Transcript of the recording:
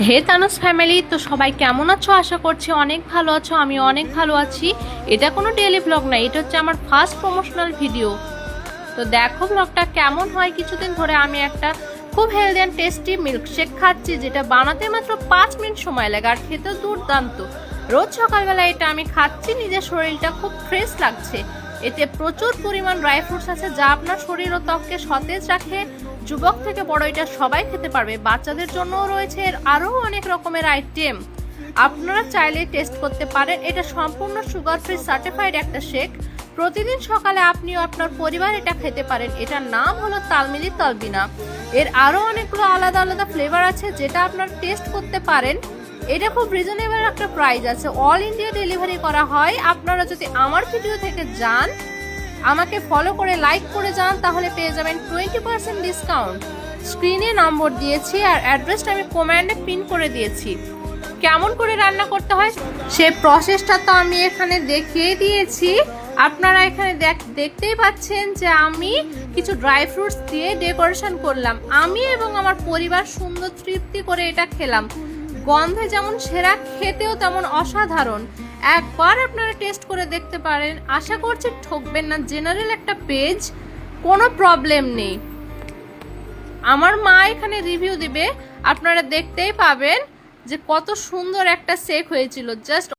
হে তানুস family, তো সবাই কেমন আছো? আশা করছি অনেক ভালো আছো। আমি অনেক ভালো আছি। এটা কোনো ডেইলি ব্লগ না, এটা হচ্ছে আমার ফার্স্ট প্রমোশনাল ভিডিও। তো দেখো ব্লগটা কেমন হয়। কিছুদিন ধরে আমি একটা খুব হেলদি অ্যান্ড টেস্টি মিল্কশেক খাচ্ছি, যেটা বানাতে মাত্র 5 মিনিট সময় লাগে আর খেতে দুর্দান্ত। রোজ সকালবেলা এটা আমি খাচ্ছি, নিজের শরীরটা খুব ফ্রেশ লাগছে। এতে প্রচুর পরিমাণ ড্রাই ফ্রুটস আছে, যা আপনার শরীর ও ত্বককে সতেজ রাখে। যুবক থেকে বড় এটা সবাই খেতে পারবে। বাচ্চাদের জন্যও রয়েছে এর আরও অনেক রকমের আইটেম, আপনারা চাইলে টেস্ট করতে পারেন। এটা সম্পূর্ণ সুগার ফ্রি সার্টিফাইড একটা শেক। প্রতিদিন সকালে আপনিও আপনার পরিবার এটা খেতে পারেন। এটার নাম হলো তালমিলি তালবিনা। এর আরও অনেকগুলো আলাদা আলাদা ফ্লেভার আছে, যেটা আপনারা টেস্ট করতে পারেন। এটা খুব রিজনেবল একটা প্রাইস আছে, অল ইন্ডিয়া ডেলিভারি করা হয়। আপনারা যদি আমার ভিডিও থেকে যান, আমাকে ফলো করে লাইক করে যান, তাহলে পেয়ে যাবেন 20% ডিসকাউন্ট। স্ক্রিনে নম্বর দিয়েছি আর অ্যাড্রেসটা আমি কমেন্টে পিন করে দিয়েছি। কেমন করে রান্না করতে হয় সে প্রসেসটা তো আমি এখানে দেখিয়ে দিয়েছি। আপনারা এখানে দেখতেই পাচ্ছেন যে আমি কিছু ড্রাই ফ্রুটস দিয়ে ডেকোরেশন করলাম। আমি এবং আমার পরিবার সুন্দর তৃপ্তি করে এটা খেলাম। গন্ধে যেমন সেরা, খেতেও তেমন অসাধারণ। একবার আপনারা টেস্ট করে দেখতে পারেন, আশা করছি ঠকবেন না। জেনারেল একটা পেজ, কোনো প্রবলেম নেই। আমার মা এখানে রিভিউ দিবে, আপনারা দেখতেই পাবেন যে কত সুন্দর একটা শেক হয়েছিল। জাস্ট